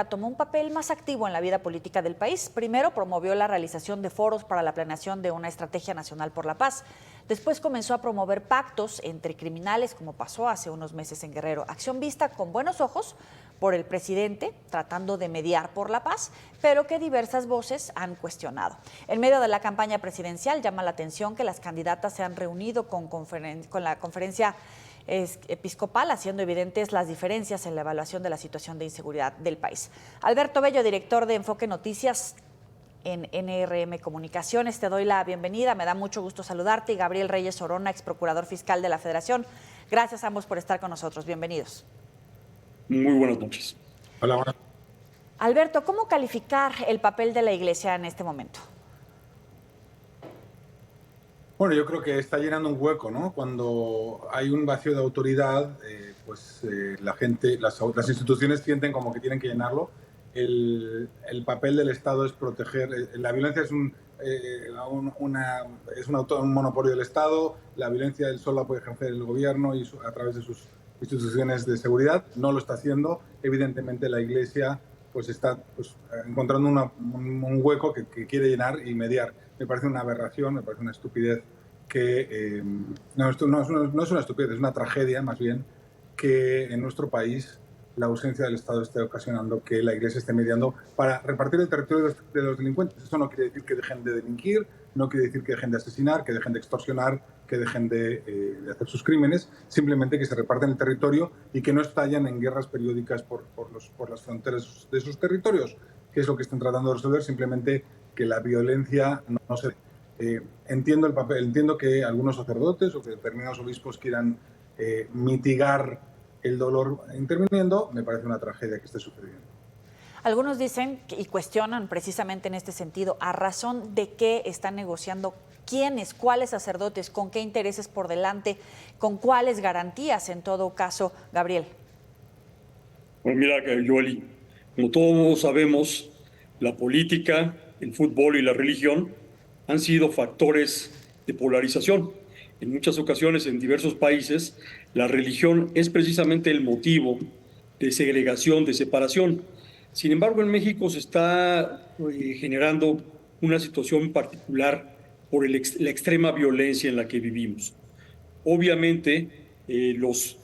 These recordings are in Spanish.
tomó un papel más activo en la vida política del país. Primero promovió la realización de foros para la planeación de una estrategia nacional por la paz. Después comenzó a promover pactos entre criminales, como pasó hace unos meses en Guerrero. Acción vista con buenos ojos por el presidente, tratando de mediar por la paz, pero que diversas voces han cuestionado. En medio de la campaña presidencial llama la atención que las candidatas se han reunido con la conferencia episcopal, haciendo evidentes las diferencias en la evaluación de la situación de inseguridad del país. Alberto Bello, director de Enfoque Noticias en NRM Comunicaciones, te doy la bienvenida, me da mucho gusto saludarte, y Gabriel Reyes Orona, ex procurador fiscal de la Federación. Gracias a ambos por estar con nosotros, bienvenidos. Muy buenas noches. Hola, buenas. Alberto, ¿cómo calificar el papel de la Iglesia en este momento? Bueno, yo creo que está llenando un hueco, ¿no? Cuando hay un vacío de autoridad, la gente, las instituciones sienten como que tienen que llenarlo. El papel del Estado es proteger. La violencia es un monopolio del Estado. La violencia él solo la puede ejercer el gobierno y a través de sus instituciones de seguridad. No lo está haciendo. Evidentemente, la Iglesia está encontrando un hueco que quiere llenar y mediar. Me parece una aberración, me parece una estupidez que... no es una estupidez, es una tragedia más bien que en nuestro país la ausencia del Estado esté ocasionando que la Iglesia esté mediando para repartir el territorio de los delincuentes. Eso no quiere decir que dejen de delinquir, no quiere decir que dejen de asesinar, que dejen de extorsionar, que dejen de hacer sus crímenes, simplemente que se reparten el territorio y que no estallan en guerras periódicas por las fronteras de sus territorios, que es lo que están tratando de resolver, simplemente que la violencia no se... entiendo el papel, entiendo que algunos sacerdotes o que determinados obispos quieran mitigar el dolor interviniendo. Me parece una tragedia que esté sucediendo. Algunos dicen y cuestionan precisamente en este sentido, ¿a razón de qué están negociando? ¿Quiénes? ¿Cuáles sacerdotes? ¿Con qué intereses por delante? ¿Con cuáles garantías en todo caso, Gabriel? Bueno, mira, Joely, como todos sabemos, la política, el fútbol y la religión han sido factores de polarización. En muchas ocasiones, en diversos países, la religión es precisamente el motivo de segregación, de separación. Sin embargo, en México se está generando una situación particular por la extrema violencia en la que vivimos. Obviamente, los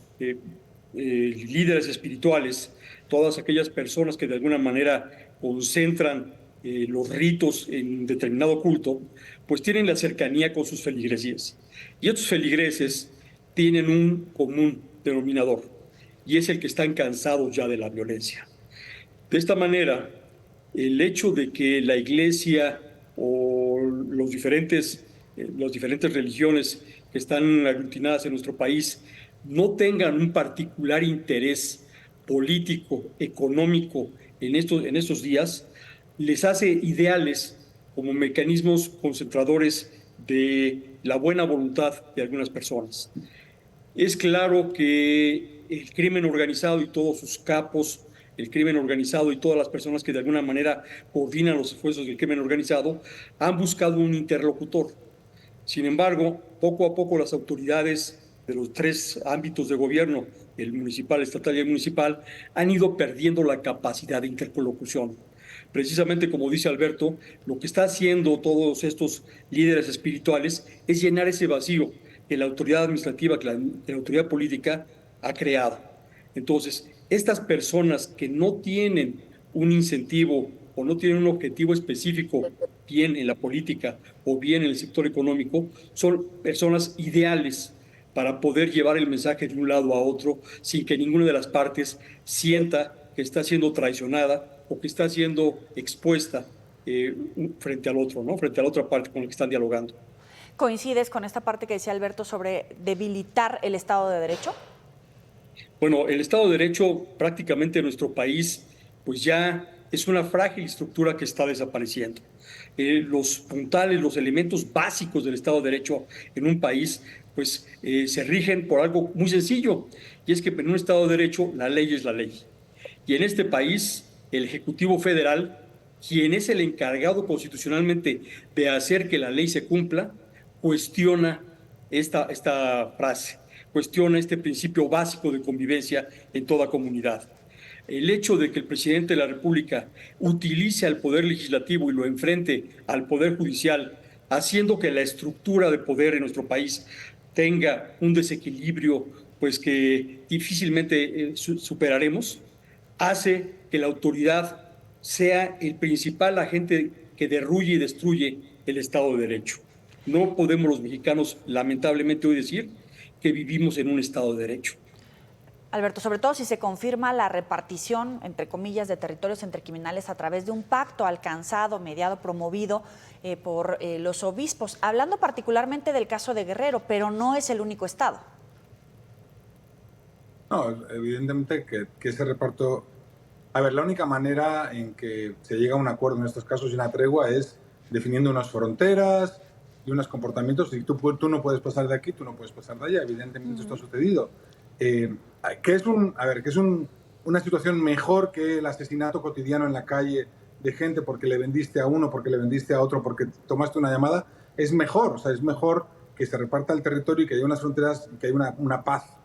líderes espirituales, todas aquellas personas que de alguna manera concentran los ritos en determinado culto, pues tienen la cercanía con sus feligresías. Y estos feligreses tienen un común denominador, y es el que están cansados ya de la violencia. De esta manera, el hecho de que la Iglesia o las diferentes religiones que están aglutinadas en nuestro país no tengan un particular interés político, económico en estos días, les hace ideales como mecanismos concentradores de la buena voluntad de algunas personas. Es claro que el crimen organizado y todos sus capos, el crimen organizado y todas las personas que de alguna manera coordinan los esfuerzos del crimen organizado, han buscado un interlocutor. Sin embargo, poco a poco las autoridades de los tres ámbitos de gobierno, el municipal, estatal y el municipal, han ido perdiendo la capacidad de interlocución. Precisamente como dice Alberto, lo que está haciendo todos estos líderes espirituales es llenar ese vacío que la autoridad administrativa, que la autoridad política ha creado. Entonces, estas personas que no tienen un incentivo o no tienen un objetivo específico, bien en la política o bien en el sector económico, son personas ideales para poder llevar el mensaje de un lado a otro sin que ninguna de las partes sienta que está siendo traicionada o que está siendo expuesta frente al otro, ¿no? Frente a la otra parte con la que están dialogando. ¿Coincides con esta parte que decía Alberto sobre debilitar el Estado de Derecho? Bueno, el Estado de Derecho prácticamente en nuestro país pues ya es una frágil estructura que está desapareciendo. Los puntales, los elementos básicos del Estado de Derecho en un país pues se rigen por algo muy sencillo, y es que en un Estado de Derecho la ley es la ley. Y en este país el Ejecutivo Federal, quien es el encargado constitucionalmente de hacer que la ley se cumpla, cuestiona esta frase, cuestiona este principio básico de convivencia en toda comunidad. El hecho de que el presidente de la República utilice al Poder Legislativo y lo enfrente al Poder Judicial, haciendo que la estructura de poder en nuestro país tenga un desequilibrio pues que difícilmente superaremos, hace que la autoridad sea el principal agente que derruye y destruye el Estado de Derecho. No podemos los mexicanos, lamentablemente, hoy decir que vivimos en un Estado de Derecho. Alberto, sobre todo si se confirma la repartición, entre comillas, de territorios entre criminales a través de un pacto alcanzado, mediado, promovido por los obispos, hablando particularmente del caso de Guerrero, pero no es el único estado. No, evidentemente que ese reparto... A ver, la única manera en que se llega a un acuerdo en estos casos y una tregua es definiendo unas fronteras y unos comportamientos. Y tú no puedes pasar de aquí, tú no puedes pasar de allá. Evidentemente esto ha sucedido. Que es una situación mejor que el asesinato cotidiano en la calle de gente porque le vendiste a uno, porque le vendiste a otro, porque tomaste una llamada, es mejor. O sea, es mejor que se reparta el territorio y que haya unas fronteras, que haya una paz,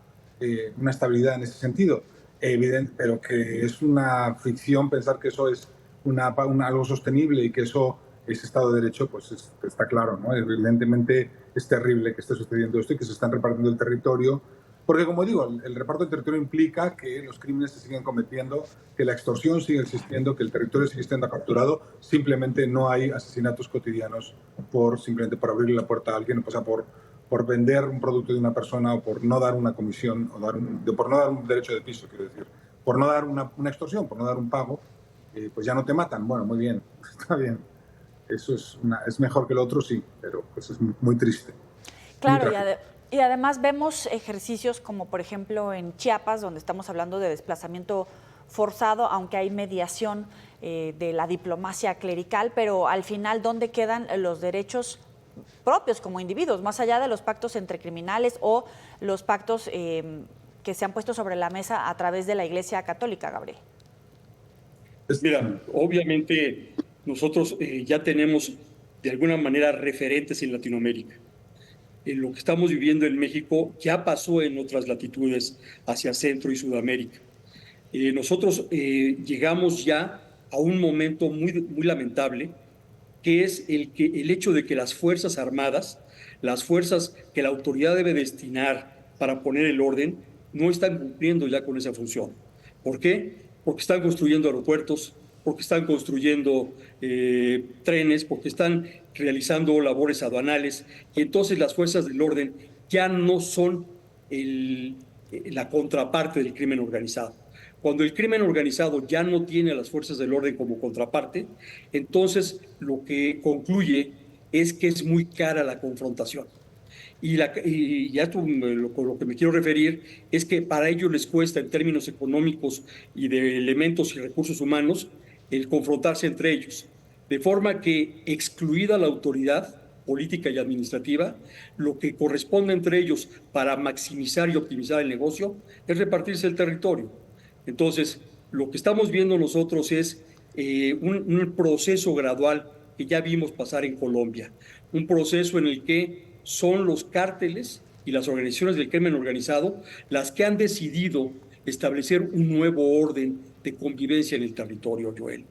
una estabilidad en ese sentido. Evidente, pero que es una ficción pensar que eso es algo sostenible y que eso es Estado de Derecho, pues está claro, ¿no? Evidentemente es terrible que esté sucediendo esto y que se están repartiendo el territorio. Porque, como digo, el reparto del territorio implica que los crímenes se siguen cometiendo, que la extorsión sigue existiendo, que el territorio sigue siendo capturado. Simplemente no hay asesinatos cotidianos simplemente por abrirle la puerta a alguien, o sea, por vender un producto de una persona o por no dar una comisión, o por no dar un derecho de piso, quiero decir. Por no dar una extorsión, por no dar un pago, pues ya no te matan. Bueno, muy bien, está bien. Eso es mejor que lo otro, sí, pero pues es muy triste. Claro, y además vemos ejercicios como, por ejemplo, en Chiapas, donde estamos hablando de desplazamiento forzado, aunque hay mediación de la diplomacia clerical, pero al final, ¿dónde quedan los derechos propios como individuos, más allá de los pactos entre criminales o los pactos que se han puesto sobre la mesa a través de la Iglesia Católica, Gabriel? Pues mira, obviamente nosotros ya tenemos de alguna manera referentes en Latinoamérica. Lo que estamos viviendo en México ya pasó en otras latitudes hacia Centro y Sudamérica. Nosotros llegamos ya a un momento muy lamentable, que es el hecho de que las Fuerzas Armadas, las fuerzas que la autoridad debe destinar para poner el orden, no están cumpliendo ya con esa función. ¿Por qué? Porque están construyendo aeropuertos, porque están construyendo trenes, porque están realizando labores aduanales, y entonces las fuerzas del orden ya no son la contraparte del crimen organizado. Cuando el crimen organizado ya no tiene a las fuerzas del orden como contraparte, entonces lo que concluye es que es muy cara la confrontación. Y ya con lo que me quiero referir es que para ellos les cuesta en términos económicos y de elementos y recursos humanos el confrontarse entre ellos. De forma que, excluida la autoridad política y administrativa, lo que corresponde entre ellos para maximizar y optimizar el negocio es repartirse el territorio. Entonces, lo que estamos viendo nosotros es un proceso gradual que ya vimos pasar en Colombia, un proceso en el que son los cárteles y las organizaciones del crimen organizado las que han decidido establecer un nuevo orden de convivencia en el territorio, Joel.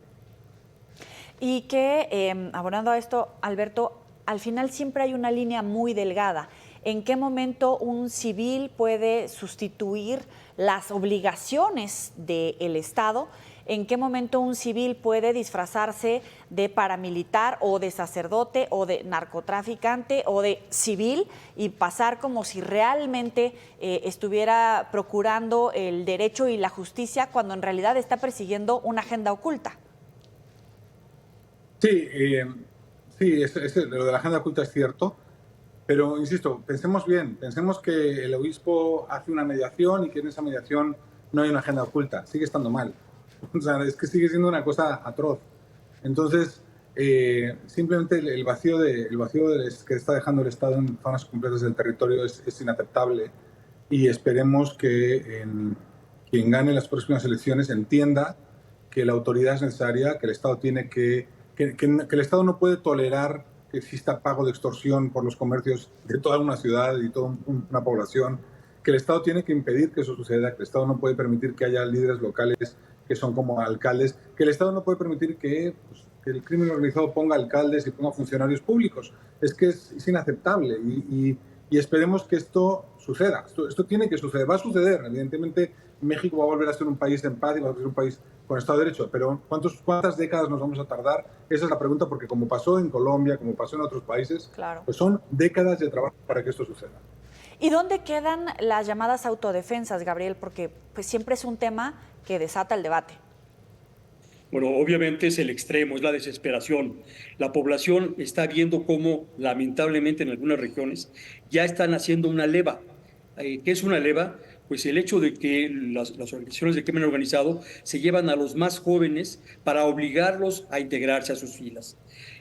Y que, abonando a esto, Alberto, al final siempre hay una línea muy delgada. ¿En qué momento un civil puede sustituir las obligaciones del Estado? ¿En qué momento un civil puede disfrazarse de paramilitar o de sacerdote o de narcotraficante o de civil y pasar como si realmente estuviera procurando el derecho y la justicia cuando en realidad está persiguiendo una agenda oculta? Sí, lo de la agenda oculta es cierto, pero insisto, pensemos bien, pensemos que el obispo hace una mediación y que en esa mediación no hay una agenda oculta, sigue estando mal. O sea, es que sigue siendo una cosa atroz. Entonces, simplemente el vacío que está dejando el Estado en zonas completas del territorio es inaceptable y esperemos que quien gane las próximas elecciones entienda que la autoridad es necesaria, que el Estado tiene que el Estado no puede tolerar que exista pago de extorsión por los comercios de toda una ciudad y toda una población, que el Estado tiene que impedir que eso suceda, que el Estado no puede permitir que haya líderes locales que son como alcaldes, que el Estado no puede permitir que, pues, que el crimen organizado ponga alcaldes y ponga funcionarios públicos. Es que es inaceptable y esperemos que esto suceda. Esto tiene que suceder, va a suceder. Evidentemente, México va a volver a ser un país en paz y va a ser un país con Estado de Derecho, pero ¿cuántas décadas nos vamos a tardar? Esa es la pregunta, porque como pasó en Colombia, como pasó en otros países, Claro. pues son décadas de trabajo para que esto suceda. ¿Y dónde quedan las llamadas autodefensas, Gabriel? Porque pues, siempre es un tema que desata el debate. Bueno, obviamente es el extremo, es la desesperación. La población está viendo cómo, lamentablemente, en algunas regiones ya están haciendo una leva. ¿Qué es una leva? Pues el hecho de que las organizaciones de crimen organizado se llevan a los más jóvenes para obligarlos a integrarse a sus filas.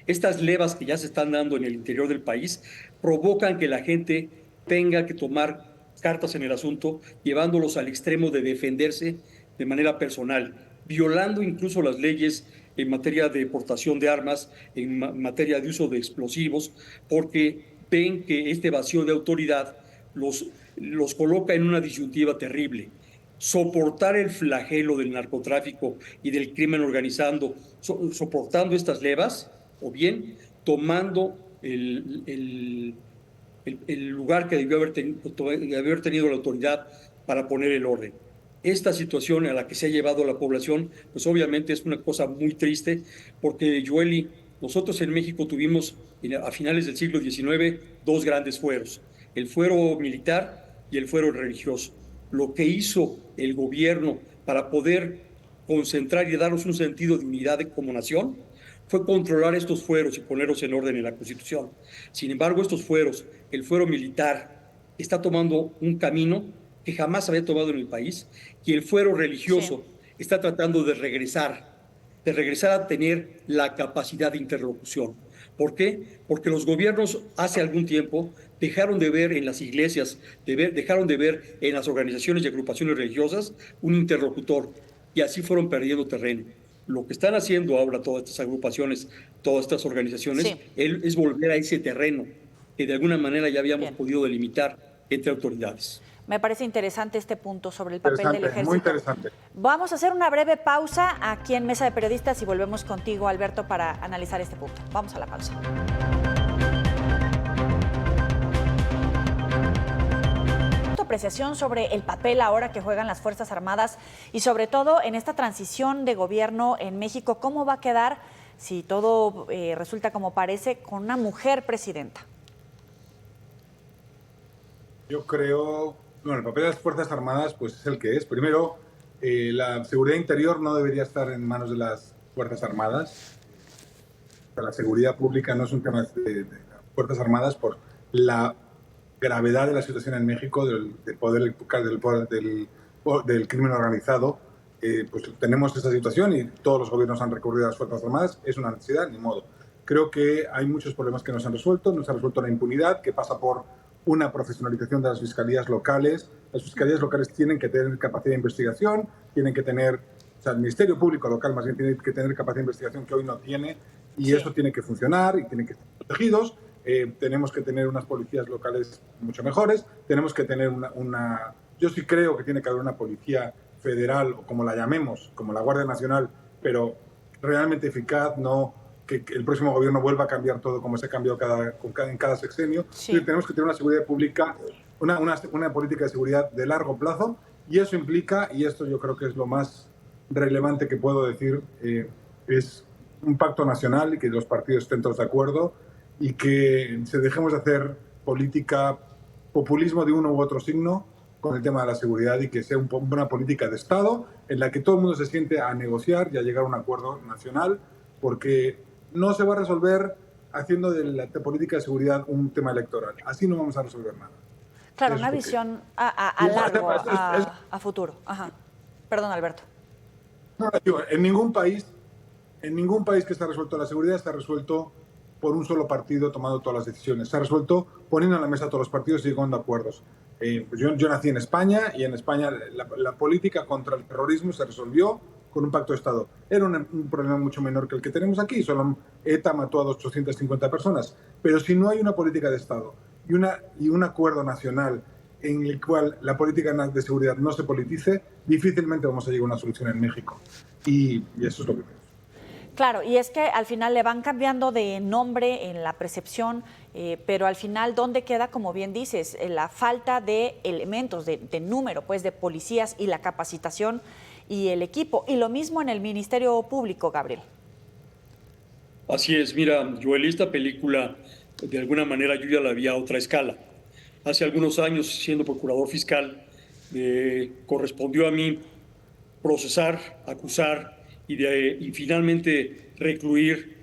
Estas levas que ya se están dando en el interior del país provocan que la gente tenga que tomar cartas en el asunto, llevándolos al extremo de defenderse de manera personal, violando incluso las leyes en materia de portación de armas, en materia de uso de explosivos, porque ven que este vacío de autoridad los coloca en una disyuntiva terrible. Soportar el flagelo del narcotráfico y del crimen organizado, soportando estas levas, o bien tomando el lugar que debió haber tenido la autoridad para poner el orden. Esta situación a la que se ha llevado a la población, pues obviamente es una cosa muy triste, porque, Joely, nosotros en México tuvimos a finales del siglo XIX 2 grandes fueros, el fuero militar y el fuero religioso. Lo que hizo el gobierno para poder concentrar y darnos un sentido de unidad como nación fue controlar estos fueros y ponerlos en orden en la Constitución. Sin embargo, estos fueros, el fuero militar, está tomando un camino que jamás había tomado en el país, y el fuero religioso está tratando de regresar a tener la capacidad de interlocución. ¿Por qué? Porque los gobiernos hace algún tiempo dejaron de ver en las iglesias, dejaron de ver en las organizaciones y agrupaciones religiosas un interlocutor, y así fueron perdiendo terreno. Lo que están haciendo ahora todas estas agrupaciones, todas estas organizaciones, es volver a ese terreno que de alguna manera ya habíamos podido delimitar entre autoridades. Me parece interesante este punto sobre el papel del ejército. Muy interesante. Vamos a hacer una breve pausa aquí en Mesa de Periodistas y volvemos contigo, Alberto, para analizar este punto. Vamos a la pausa. Tu apreciación sobre el papel ahora que juegan las Fuerzas Armadas y sobre todo en esta transición de gobierno en México, ¿cómo va a quedar si todo resulta como parece con una mujer presidenta? Yo creo, bueno, el papel de las Fuerzas Armadas pues es el que es. Primero, la seguridad interior no debería estar en manos de las Fuerzas Armadas. La seguridad pública no es un tema de las Fuerzas Armadas por la gravedad de la situación en México, del crimen organizado. Pues tenemos esta situación y todos los gobiernos han recurrido a las Fuerzas Armadas. Es una necesidad, ni modo. Creo que hay muchos problemas que no se han resuelto. No se ha resuelto la impunidad, que pasa por una profesionalización de las fiscalías locales. Las fiscalías locales tienen que tener capacidad de investigación, tienen que tener, o sea, el Ministerio Público local más bien tiene que tener capacidad de investigación que hoy no tiene, y eso tiene que funcionar y tienen que estar protegidos. Tenemos que tener unas policías locales mucho mejores, tenemos que tener yo sí creo que tiene que haber una policía federal, o como la llamemos, como la Guardia Nacional, pero realmente eficaz, no que el próximo gobierno vuelva a cambiar todo como se ha cambiado en cada sexenio. Sí. Tenemos que tener una seguridad pública, una política de seguridad de largo plazo, y eso implica, y esto yo creo que es lo más relevante que puedo decir, es un pacto nacional y que los partidos estén todos de acuerdo y que se dejemos de hacer política, populismo de uno u otro signo con el tema de la seguridad, y que sea una política de Estado en la que todo el mundo se siente a negociar y a llegar a un acuerdo nacional, porque no se va a resolver haciendo de la política de seguridad un tema electoral. Así no vamos a resolver nada. Claro, una visión a largo, a futuro. Ajá. Perdón, Alberto. No, digo, en ningún país que está resuelto la seguridad está resuelto por un solo partido tomando todas las decisiones. Se ha resuelto poniendo en la mesa a todos los partidos y llegando a acuerdos. Pues yo nací en España, y en España la política contra el terrorismo se resolvió con un pacto de Estado. Era un problema mucho menor que el que tenemos aquí. Solo ETA mató a 850 personas. Pero si no hay una política de Estado y un acuerdo nacional en el cual la política de seguridad no se politice, difícilmente vamos a llegar a una solución en México. Y eso es lo que pienso. Claro, y es que al final le van cambiando de nombre en la percepción, pero al final, ¿dónde queda, como bien dices, la falta de elementos, de número, pues, de policías y la capacitación y el equipo? Y lo mismo en el Ministerio Público, Gabriel. Así es, mira, Joel, esta película, de alguna manera yo ya la vi a otra escala. Hace algunos años, siendo procurador fiscal, correspondió a mí procesar, acusar y finalmente recluir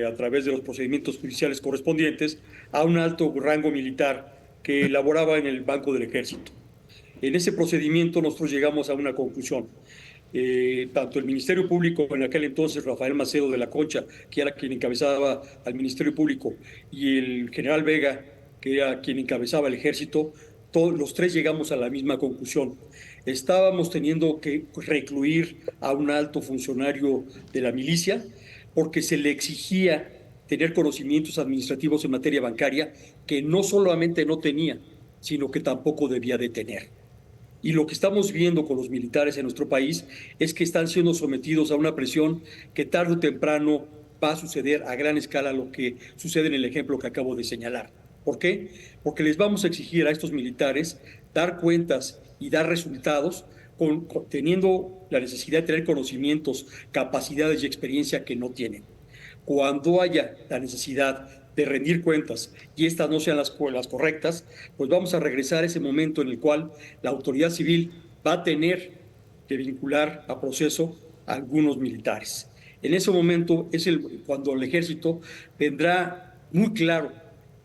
a través de los procedimientos judiciales correspondientes a un alto rango militar que laboraba en el Banco del Ejército. En ese procedimiento nosotros llegamos a una conclusión. Tanto el Ministerio Público, en aquel entonces Rafael Macedo de la Concha, que era quien encabezaba al Ministerio Público, y el general Vega, que era quien encabezaba el Ejército, todos los tres llegamos a la misma conclusión. Estábamos teniendo que recluir a un alto funcionario de la milicia porque se le exigía tener conocimientos administrativos en materia bancaria que no solamente no tenía, sino que tampoco debía de tener. Y lo que estamos viendo con los militares en nuestro país es que están siendo sometidos a una presión que tarde o temprano va a suceder a gran escala lo que sucede en el ejemplo que acabo de señalar. ¿Por qué? Porque les vamos a exigir a estos militares dar cuentas y dar resultados teniendo la necesidad de tener conocimientos, capacidades y experiencia que no tienen. Cuando haya la necesidad de rendir cuentas y estas no sean las correctas, pues vamos a regresar a ese momento en el cual la autoridad civil va a tener que vincular a proceso a algunos militares. En ese momento es cuando el ejército tendrá muy claro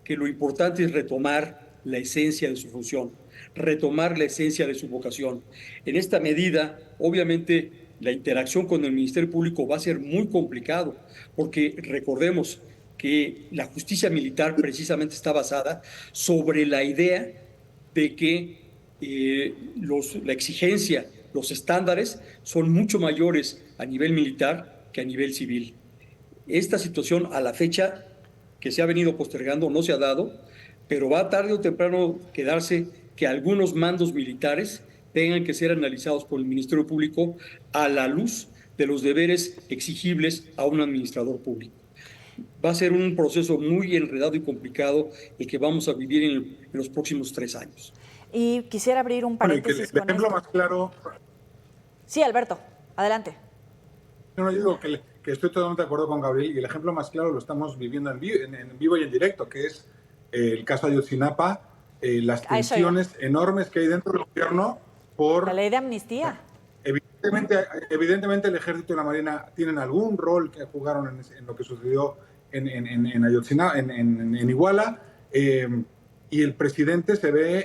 que lo importante es retomar la esencia de su función, retomar la esencia de su vocación. En esta medida, obviamente, la interacción con el Ministerio Público va a ser muy complicado, porque recordemos que la justicia militar precisamente está basada sobre la idea de que la exigencia, los estándares son mucho mayores a nivel militar que a nivel civil. Esta situación a la fecha que se ha venido postergando no se ha dado, pero va tarde o temprano quedarse que algunos mandos militares tengan que ser analizados por el Ministerio Público a la luz de los deberes exigibles a un administrador público. Va a ser un proceso muy enredado y complicado el que vamos a vivir en los próximos 3 años. Y quisiera abrir un paréntesis el ejemplo más claro... Sí, Alberto, adelante. No, yo digo que estoy totalmente de acuerdo con Gabriel y el ejemplo más claro lo estamos viviendo en vivo y en directo, que es el caso Ayotzinapa, las tensiones enormes que hay dentro del gobierno por... La ley de amnistía. Evidentemente el Ejército y la Marina tienen algún rol que jugaron en lo que sucedió en Ayotzinapa, en Iguala, y el presidente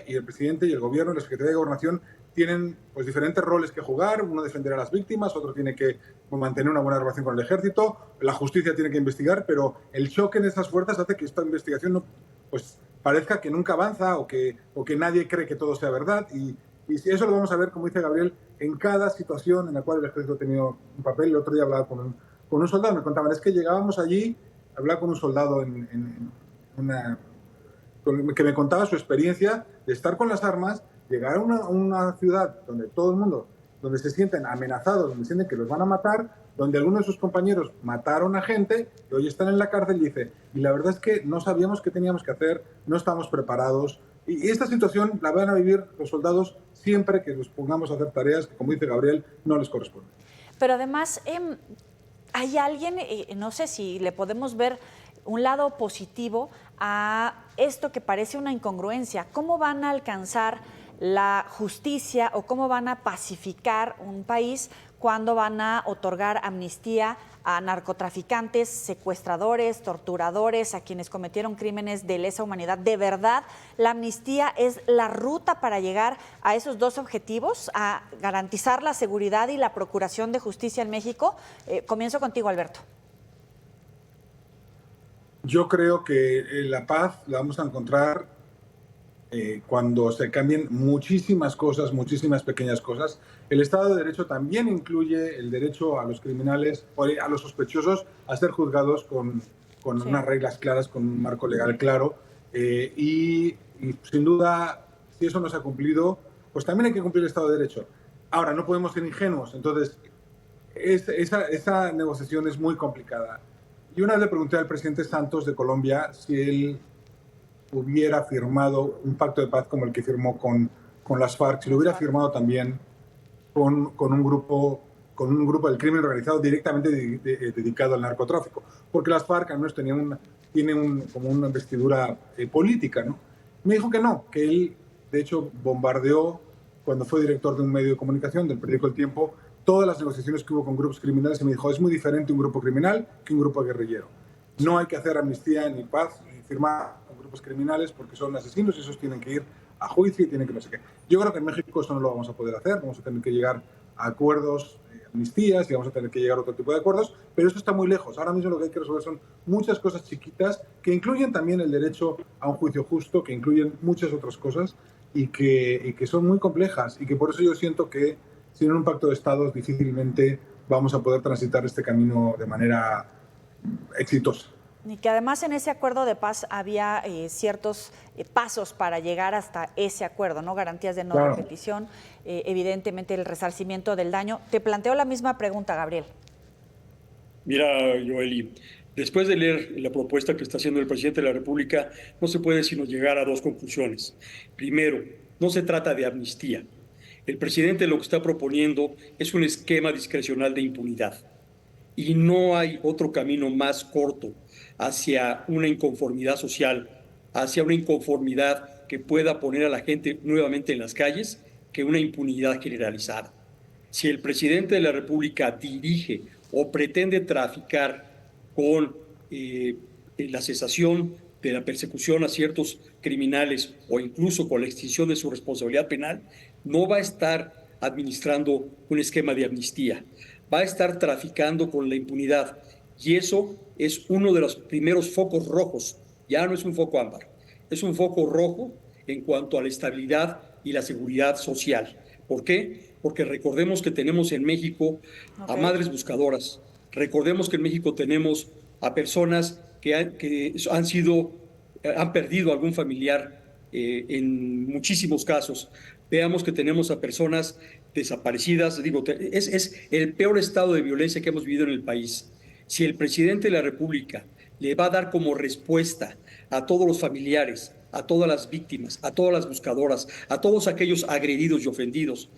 y el gobierno y la Secretaría de Gobernación tienen pues diferentes roles que jugar. Uno defenderá a las víctimas, otro tiene que mantener una buena relación con el ejército, la justicia tiene que investigar, pero el choque en esas fuerzas hace que esta investigación pues parezca que nunca avanza o que nadie cree que todo sea verdad, y eso lo vamos a ver, como dice Gabriel, en cada situación en la cual el ejército ha tenido un papel. El otro día hablaba con un soldado, me contaban, es que llegábamos allí, hablaba con un soldado que me contaba su experiencia de estar con las armas, llegar a una ciudad donde todo el mundo, donde se sienten amenazados, donde sienten que los van a matar, donde algunos de sus compañeros mataron a gente y hoy están en la cárcel, y dice, y la verdad es que no sabíamos qué teníamos que hacer, no estábamos preparados. Y esta situación la van a vivir los soldados siempre que los pongamos a hacer tareas que, como dice Gabriel, no les corresponden. Pero además, hay alguien, no sé si le podemos ver un lado positivo a esto que parece una incongruencia. ¿Cómo van a alcanzar la justicia o cómo van a pacificar un país cuando van a otorgar amnistía a narcotraficantes, secuestradores, torturadores, a quienes cometieron crímenes de lesa humanidad? ¿De verdad la amnistía es la ruta para llegar a esos dos objetivos, a garantizar la seguridad y la procuración de justicia en México? Comienzo contigo, Alberto. Yo creo que la paz la vamos a encontrar cuando se cambien muchísimas cosas, muchísimas pequeñas cosas. El Estado de Derecho también incluye el derecho a los criminales o a los sospechosos a ser juzgados con unas reglas claras, con un marco legal claro. Y sin duda, si eso no se ha cumplido, pues también hay que cumplir el Estado de Derecho. Ahora, no podemos ser ingenuos, entonces esa negociación es muy complicada. Y una vez le pregunté al presidente Santos de Colombia si él hubiera firmado un pacto de paz como el que firmó con las FARC, si lo hubiera firmado también con un grupo del crimen organizado directamente dedicado al narcotráfico, porque las FARC al menos tienen como una investidura política, ¿no? Me dijo que no, que él de hecho bombardeó, cuando fue director de un medio de comunicación, del periódico El Tiempo, todas las negociaciones que hubo con grupos criminales, y me dijo, es muy diferente un grupo criminal que un grupo guerrillero. No hay que hacer amnistía ni paz ni firmar con grupos criminales porque son asesinos y esos tienen que ir a juicio y tienen que no sé qué. Yo creo que en México eso no lo vamos a poder hacer, vamos a tener que llegar a acuerdos, amnistías, y vamos a tener que llegar a otro tipo de acuerdos, pero eso está muy lejos. Ahora mismo lo que hay que resolver son muchas cosas chiquitas que incluyen también el derecho a un juicio justo, que incluyen muchas otras cosas y que son muy complejas, y que por eso yo siento que sin un pacto de Estados difícilmente vamos a poder transitar este camino de manera exitosa. Y que además en ese acuerdo de paz había ciertos pasos para llegar hasta ese acuerdo, ¿no? Garantías de no repetición, evidentemente el resarcimiento del daño. Te planteo la misma pregunta, Gabriel. Mira, Joely, después de leer la propuesta que está haciendo el presidente de la República, no se puede sino llegar a dos conclusiones. Primero, no se trata de amnistía. El presidente lo que está proponiendo es un esquema discrecional de impunidad. Y no hay otro camino más corto hacia una inconformidad social, hacia una inconformidad que pueda poner a la gente nuevamente en las calles, que una impunidad generalizada. Si el presidente de la República dirige o pretende traficar con la cesación de la persecución a ciertos criminales o incluso con la extinción de su responsabilidad penal, no va a estar administrando un esquema de amnistía, va a estar traficando con la impunidad. Y eso es uno de los primeros focos rojos, ya no es un foco ámbar, es un foco rojo en cuanto a la estabilidad y la seguridad social. ¿Por qué? Porque recordemos que tenemos en México a madres buscadoras, recordemos que en México tenemos a personas que han perdido algún familiar en muchísimos casos. Veamos que tenemos a personas desaparecidas. Digo, es el peor estado de violencia que hemos vivido en el país. Si el presidente de la República le va a dar como respuesta a todos los familiares, a todas las víctimas, a todas las buscadoras, a todos aquellos agredidos y ofendidos,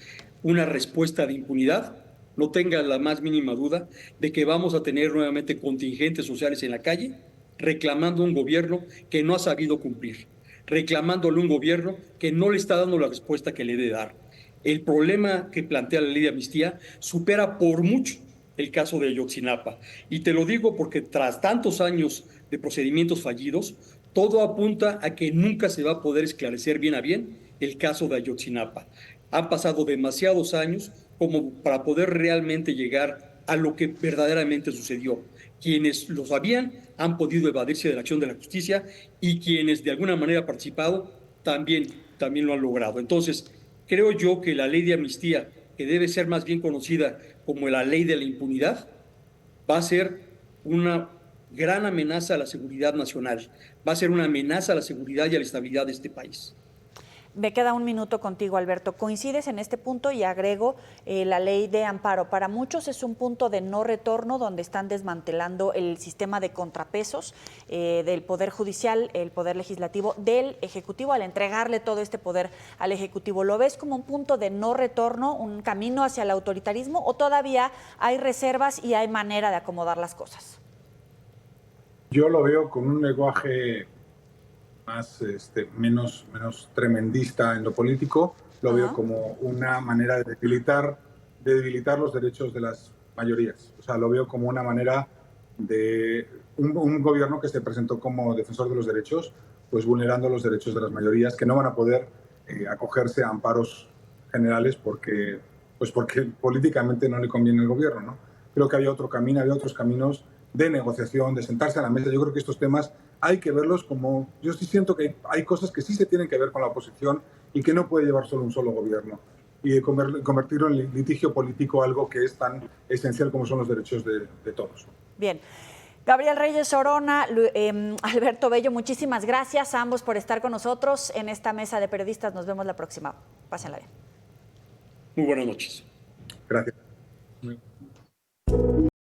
una respuesta de impunidad, no tenga la más mínima duda de que vamos a tener nuevamente contingentes sociales en la calle reclamando un gobierno que no ha sabido cumplir, reclamándole un gobierno que no le está dando la respuesta que le debe dar. El problema que plantea la ley de amnistía supera por mucho el caso de Ayotzinapa. Y te lo digo porque tras tantos años de procedimientos fallidos, todo apunta a que nunca se va a poder esclarecer bien a bien el caso de Ayotzinapa. Han pasado demasiados años como para poder realmente llegar a lo que verdaderamente sucedió. Quienes lo sabían han podido evadirse de la acción de la justicia y quienes de alguna manera han participado también lo han logrado. Entonces, creo yo que la ley de amnistía, que debe ser más bien conocida como la ley de la impunidad, va a ser una gran amenaza a la seguridad nacional, va a ser una amenaza a la seguridad y a la estabilidad de este país. Me queda un minuto contigo, Alberto. ¿Coincides en este punto? Y agrego la ley de amparo. Para muchos es un punto de no retorno donde están desmantelando el sistema de contrapesos del Poder Judicial, el Poder Legislativo, del Ejecutivo, al entregarle todo este poder al Ejecutivo. ¿Lo ves como un punto de no retorno, un camino hacia el autoritarismo, o todavía hay reservas y hay manera de acomodar las cosas? Yo lo veo con un lenguaje menos tremendista en lo político. Lo veo como una manera de debilitar los derechos de las mayorías. O sea, lo veo como una manera de un gobierno que se presentó como defensor de los derechos, pues vulnerando los derechos de las mayorías, que no van a poder acogerse a amparos generales porque políticamente no le conviene al gobierno, ¿no? Creo que había otros caminos de negociación, de sentarse a la mesa. Yo creo que estos temas hay que verlos como... Yo sí siento que hay cosas que sí se tienen que ver con la oposición y que no puede llevar solo un solo gobierno. Y de convertirlo en litigio político algo que es tan esencial como son los derechos de todos. Bien. Gabriel Reyes Orona, Alberto Bello, muchísimas gracias a ambos por estar con nosotros en esta mesa de periodistas. Nos vemos la próxima. Pásenla bien. Muy buenas noches. Gracias.